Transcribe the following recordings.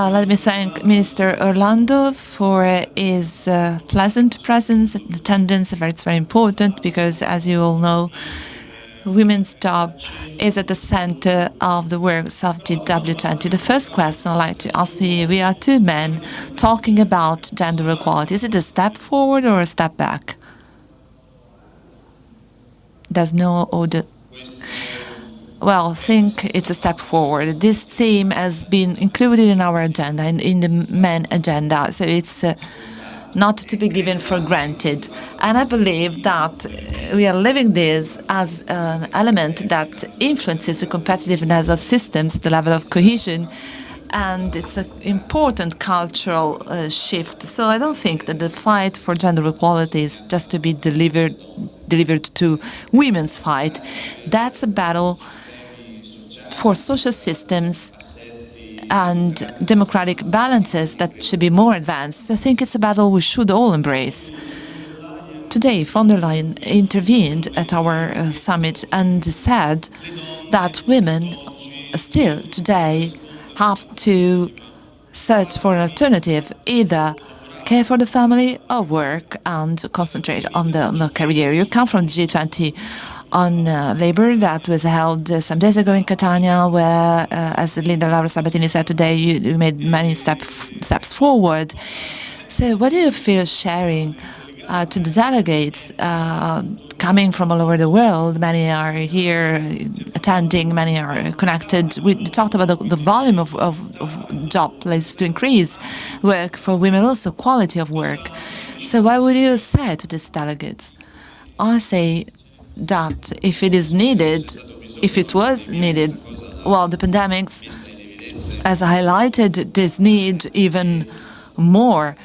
Let me thank Minister Orlando for his pleasant presence and attendance. It's very important because, as you all know, women's job is at the center of the works of the W20. The first question I'd like to ask to you, we are two men talking about gender equality. Is it a step forward or a step back? There's no order. Well, I think it's a step forward. This theme has been included in our agenda, in the men agenda, so it's not to be given for granted. And I believe that we are living this as an element that influences the competitiveness of systems, the level of cohesion, and it's an important cultural shift. So I don't think that the fight for gender equality is just to be delivered to women's fight. That's a battle for social systems and democratic balances that should be more advanced. So I think it's a battle we should all embrace. Today, von der Leyen intervened at our summit and said that women still today have to search for an alternative, either care for the family or work and concentrate on the career. You come from the G20 on labor that was held some days ago in Catania, where, as Linda Laura Sabatini said today, you made many steps forward. So what do you feel sharing to the delegates coming from all over the world? Many are here attending, many are connected. We talked about the volume of job places to increase, work for women, also quality of work. So what would you say to these delegates? I say that if it is needed, if it was needed, well, the pandemic has highlighted this need even more,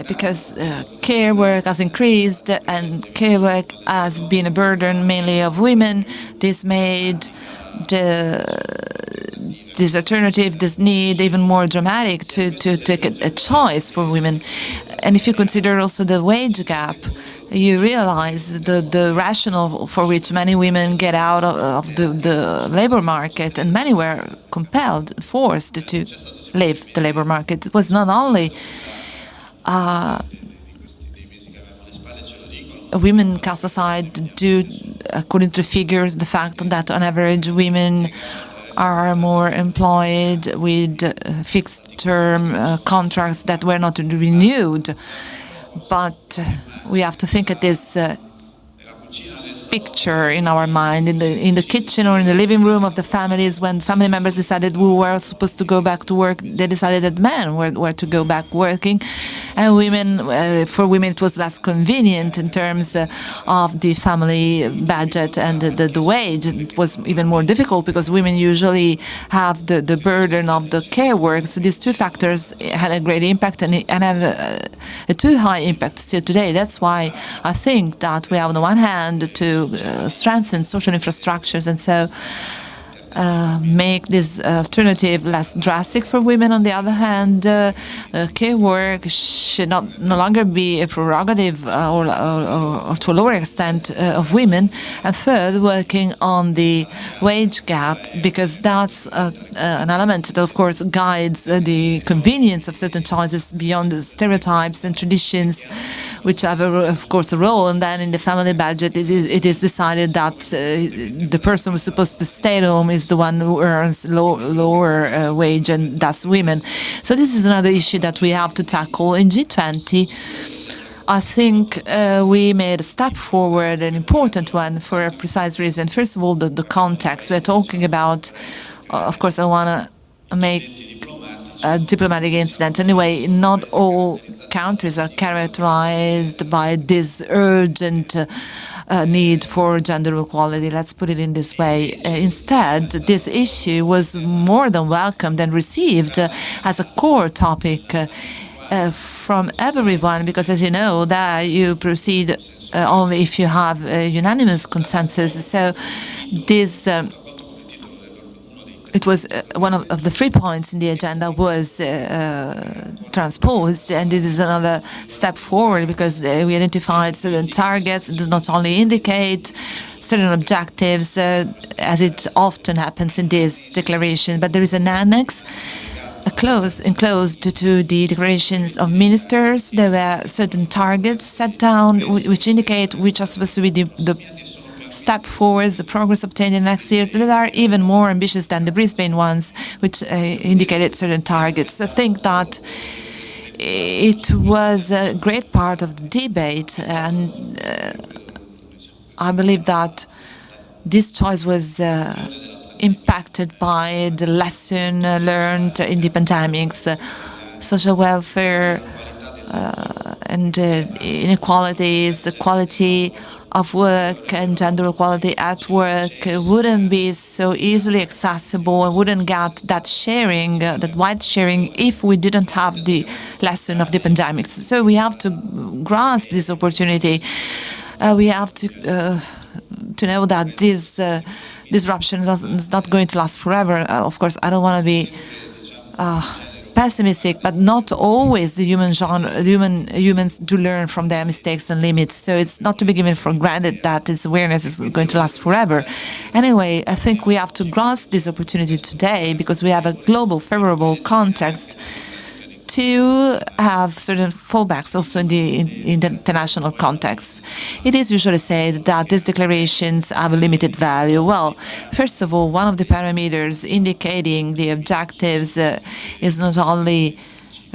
because care work has increased and care work has been a burden mainly of women. This made this alternative, this need even more dramatic to take a choice for women. And if you consider also the wage gap, you realize the rationale for which many women get out of the labor market, and many were compelled, forced to leave the labor market. It was not only women cast aside due, according to figures, the fact that on average women are more employed with fixed-term contracts that were not renewed. But we have to think at this picture in our mind, in the kitchen or in the living room of the families. When family members decided we were supposed to go back to work, they decided that men were to go back working, and women, for women it was less convenient in terms of the family budget and the wage. It was even more difficult because women usually have the burden of the care work. So these two factors had a great impact and have a too high impact still today. That's why I think that we have on the one hand to strengthen social infrastructures and so make this alternative less drastic for women. On the other hand, care work should no longer be a prerogative or to a lower extent of women. And third, working on the wage gap, because that's an element that, of course, guides the convenience of certain choices beyond the stereotypes and traditions, which have, of course, a role. And then in the family budget, it is decided that the person who's supposed to stay at home is the one who earns lower wage, and that's women. So this is another issue that we have to tackle. In G20, I think we made a step forward, an important one, for a precise reason. First of all, the context. We're talking about, of course, I want to make a diplomatic incident. Anyway, not all countries are characterized by this urgent need for gender equality. Let's put it in this way. Instead, this issue was more than welcomed and received as a core topic from everyone, because, as you know, that you proceed only if you have a unanimous consensus. So this it was one of the 3 points in the agenda was transposed, and this is another step forward because we identified certain targets that do not only indicate certain objectives, as it often happens in this declaration, but there is an annex enclosed to the declarations of ministers. There were certain targets set down which indicate which are supposed to be the step forwards, the progress obtained in the next year that are even more ambitious than the Brisbane ones, which indicated certain targets. I think that it was a great part of the debate, and I believe that this choice was impacted by the lesson learned in the pandemics, social welfare and inequalities, the quality of work and gender equality at work wouldn't be so easily accessible and wouldn't get that sharing, that wide sharing, if we didn't have the lesson of the pandemics. So we have to grasp this opportunity. We have to know that this disruption is not going to last forever. Of course, I don't want to be pessimistic, but not always the humans do learn from their mistakes and limits. So it's not to be given for granted that this awareness is going to last forever. Anyway, I think we have to grasp this opportunity today because we have a global favorable context to have certain fallbacks also in the international context. It is usually said that these declarations have a limited value. Well, first of all, one of the parameters indicating the objectives is not only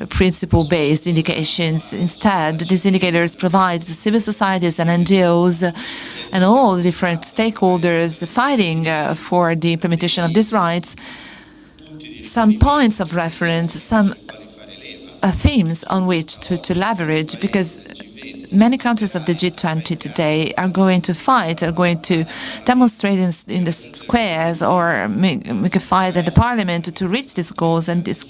principle-based indications. Instead, these indicators provide to civil societies and NGOs and all the different stakeholders fighting for the implementation of these rights some points of reference, some themes on which to leverage, because many countries of the G20 today are going to fight, are going to demonstrate in the squares or make a fight at the parliament to reach these goals, and this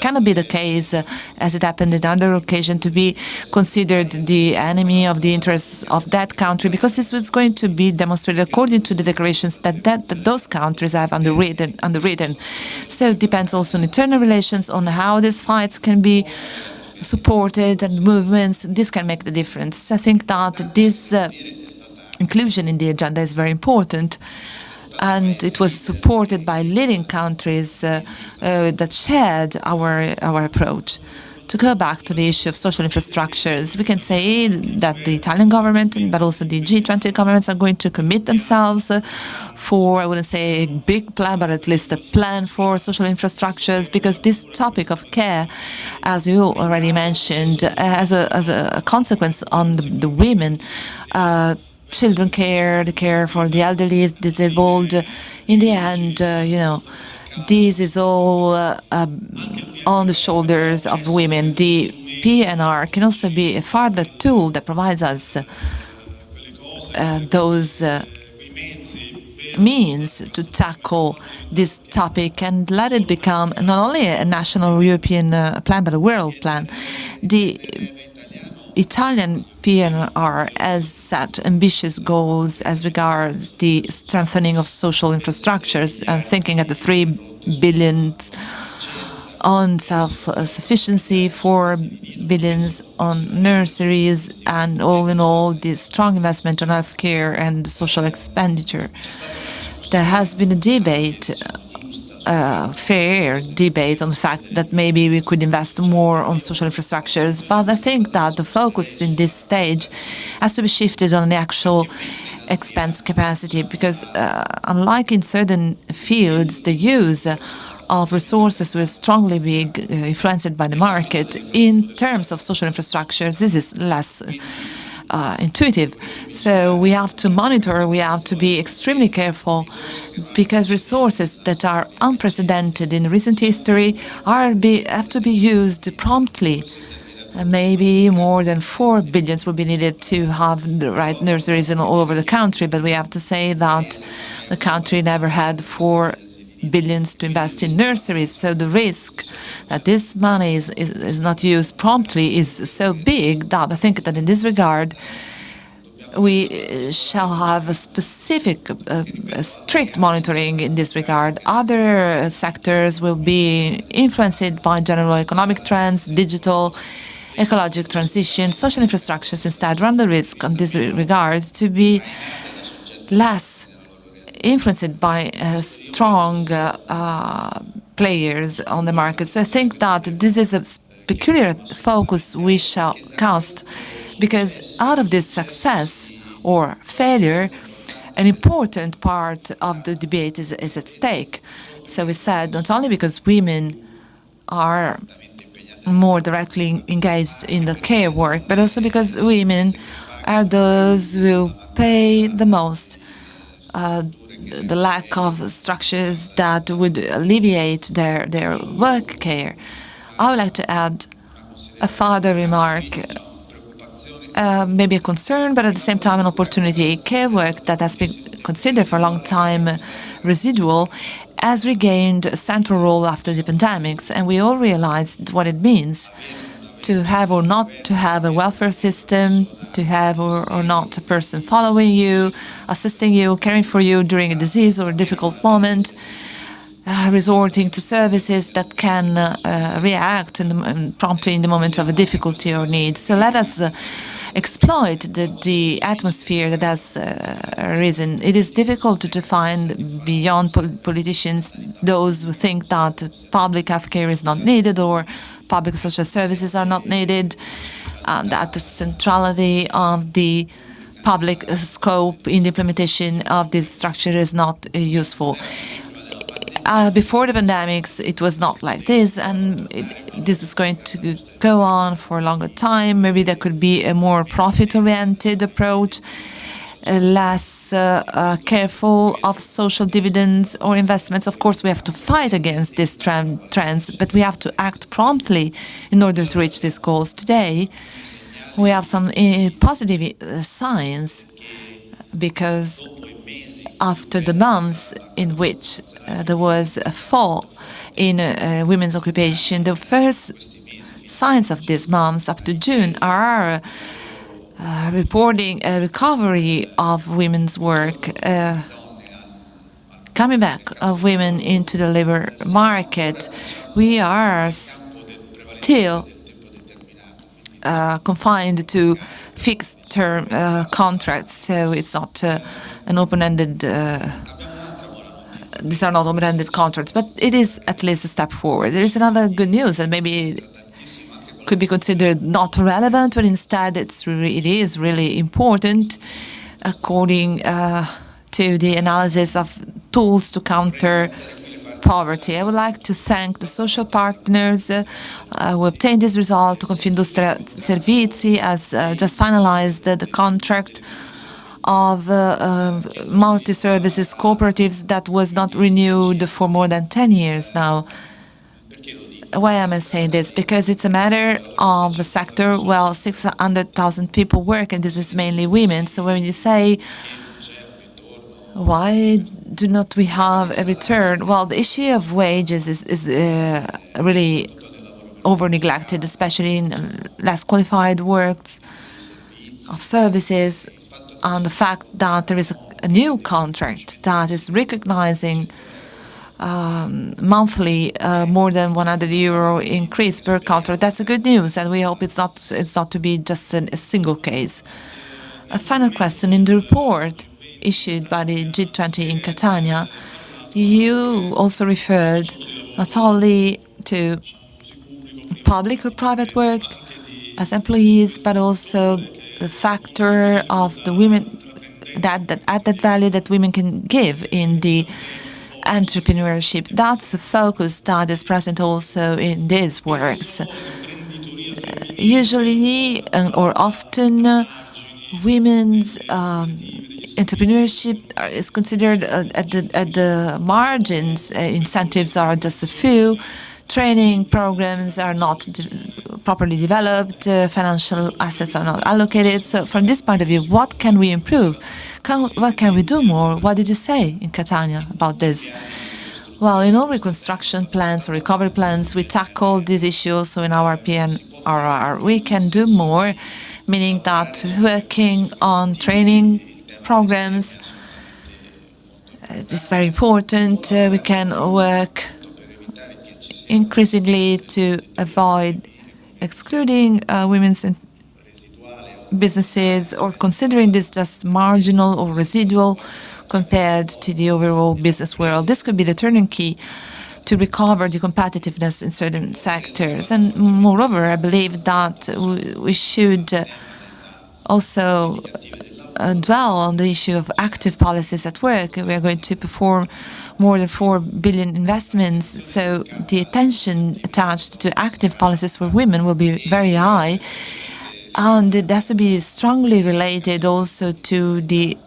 cannot be the case, as it happened in other occasion, to be considered the enemy of the interests of that country, because this was going to be demonstrated according to the declarations that those countries have underwritten. So it depends also on internal relations, on how these fights can be supported and movements. This can make the difference. I think that this inclusion in the agenda is very important, and it was supported by leading countries that shared our approach. To go back to the issue of social infrastructures, we can say that the Italian government, but also the G20 governments, are going to commit themselves for, I wouldn't say a big plan, but at least a plan for social infrastructures, because this topic of care, as you already mentioned, has a consequence on the women. Children care, the care for the elderly, disabled. In the end, this is all on the shoulders of women. The PNR can also be a further tool that provides us those means to tackle this topic and let it become not only a national or European plan, but a world plan. The Italian PNR has set ambitious goals as regards the strengthening of social infrastructures. I'm thinking at the 3 billion on self-sufficiency, 4 billion on nurseries, and all in all, the strong investment on healthcare and social expenditure. There has been a debate, fair debate, on the fact that maybe we could invest more on social infrastructures, but I think that the focus in this stage has to be shifted on the actual expense capacity, because unlike in certain fields, the use of resources will strongly be influenced by the market. In terms of social infrastructures, this is less intuitive. So we have to monitor, we have to be extremely careful, because resources that are unprecedented in recent history have to be used promptly. Maybe more than 4 billion will be needed to have the right nurseries all over the country, but we have to say that the country never had 4 billions to invest in nurseries. So the risk that this money is not used promptly is so big that I think that in this regard, we shall have a specific, strict monitoring in this regard. Other sectors will be influenced by general economic trends, digital, ecological transition. Social infrastructures instead run the risk in this regard to be less influenced by strong players on the market. So I think that this is a peculiar focus we shall cast, because out of this success or failure, an important part of the debate is at stake. So we said not only because women are more directly engaged in the care work, but also because women are those who pay the most. The lack of structures that would alleviate their work care. I would like to add a further remark, maybe a concern, but at the same time an opportunity. Care work that has been considered for a long time residual has regained a central role after the pandemics, and we all realized what it means to have or not to have a welfare system, to have or not a person following you, assisting you, caring for you during a disease or a difficult moment, resorting to services that can react promptly in the moment of a difficulty or need. So let us exploit the atmosphere that has arisen. It is difficult to find beyond politicians those who think that public health care is not needed or public social services are not needed, that the centrality of the public scope in the implementation of this structure is not useful. Before the pandemics, it was not like this, and this is going to go on for a longer time. Maybe there could be a more profit-oriented approach, less careful of social dividends or investments. Of course, we have to fight against these trends, but we have to act promptly in order to reach these goals. Today, we have some positive signs, because after the months in which there was a fall in women's occupation, the first signs of these months up to June are reporting a recovery of women's work, coming back of women into the labor market. We are still confined to fixed-term contracts, so it's not an open-ended. These are not open-ended contracts, but it is at least a step forward. There is another good news that maybe could be considered not relevant, but instead it is really important, according to the analysis of tools to counter poverty. I would like to thank the social partners who obtained this result. Confindustria Servizi has just finalized the contract of multi-services cooperatives that was not renewed for more than 10 years now. Why am I saying this? Because it's a matter of the sector. Well, 600,000 people work, and this is mainly women. So when you say, why do not we have a return? Well, the issue of wages is really over-neglected, especially in less qualified works of services, and the fact that there is a new contract that is recognizing monthly more than €100 increase per contract. That's a good news, and we hope it's not to be just a single case. A final question. In the report issued by the G20 in Catania, you also referred not only to public or private work as employees, but also the factor of the women, that added value that women can give in the entrepreneurship. That's the focus that is present also in these works. Usually or often, women's entrepreneurship is considered at the margins. Incentives are just a few. Training programs are not properly developed. Financial assets are not allocated. So from this point of view, what can we improve? What can we do more? What did you say in Catania about this? Well, in all reconstruction plans or recovery plans, we tackle these issues. So in our PNRR, we can do more, meaning that working on training programs is very important. We can work increasingly to avoid excluding women's businesses or considering this just marginal or residual compared to the overall business world. This could be the turning key to recover the competitiveness in certain sectors. And moreover, I believe that we should also dwell on the issue of active policies at work. We are going to perform more than 4 billion investments, so the attention attached to active policies for women will be very high. And it has to be strongly related also to the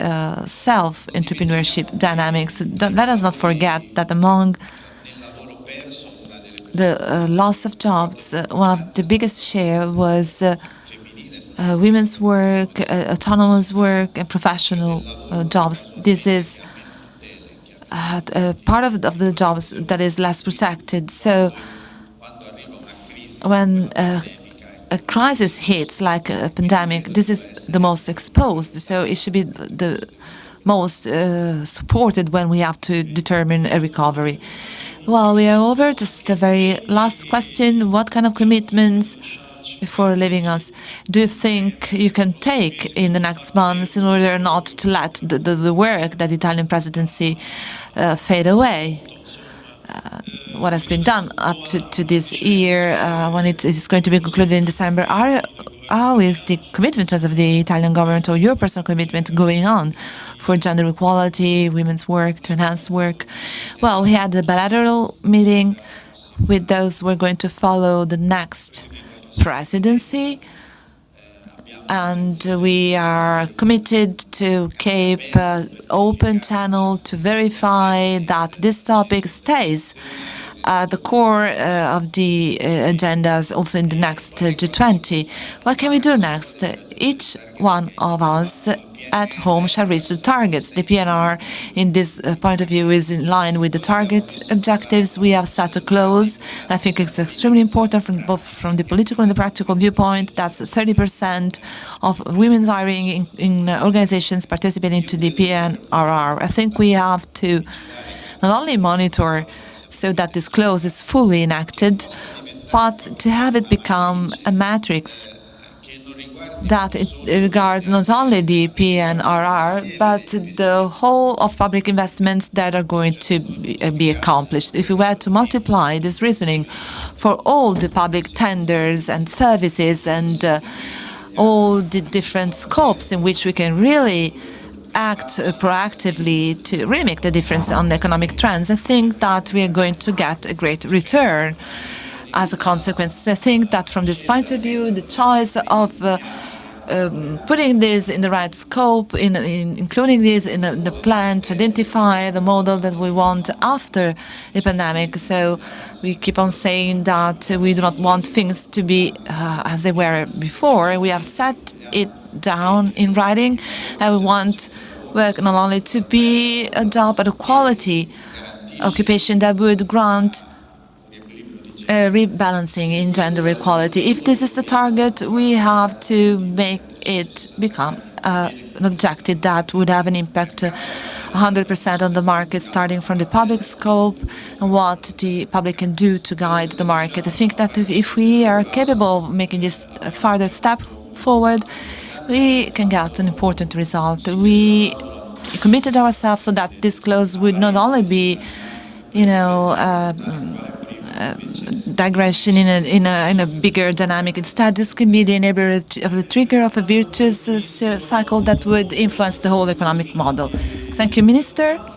self-entrepreneurship dynamics. Let us not forget that among the loss of jobs, one of the biggest share was women's work, autonomous work, and professional jobs. This is part of the jobs that is less protected. So when a crisis hits, like a pandemic, this is the most exposed. So it should be the most supported when we have to determine a recovery. Well, we are over. Just a very last question. What kind of commitments before leaving us do you think you can take in the next months in order not to let the work that the Italian presidency fade away? What has been done up to this year, when it is going to be concluded in December, how is the commitment of the Italian government or your personal commitment going on for gender equality, women's work, to enhance work? Well, we had a bilateral meeting with those who are going to follow the next presidency, and we are committed to keep open channel to verify that this topic stays at the core of the agendas also in the next G20. What can we do next? Each one of us at home shall reach the targets. The PNR, in this point of view, is in line with the target objectives we have set to close. I think it's extremely important from both from the political and the practical viewpoint. That's 30% of women's hiring in organizations participating to the PNRR. I think we have to not only monitor so that this clause is fully enacted, but to have it become a matrix that it regards not only the PNRR, but the whole of public investments that are going to be accomplished. If we were to multiply this reasoning for all the public tenders and services and all the different scopes in which we can really act proactively to really make the difference on economic trends, I think that we are going to get a great return as a consequence. I think that from this point of view, the choice of putting this in the right scope, including this in the plan to identify the model that we want after the pandemic. So we keep on saying that we do not want things to be as they were before. We have set it down in writing, and we want work not only to be a job, but a quality occupation that would grant rebalancing in gender equality. If this is the target, we have to make it become an objective that would have an impact 100% on the market, starting from the public scope and what the public can do to guide the market. I think that if we are capable of making this further step forward, we can get an important result. We committed ourselves so that this clause would not only be, digression in a bigger dynamic. Instead, this can be the enabler of the trigger of a virtuous cycle that would influence the whole economic model. Thank you, Minister.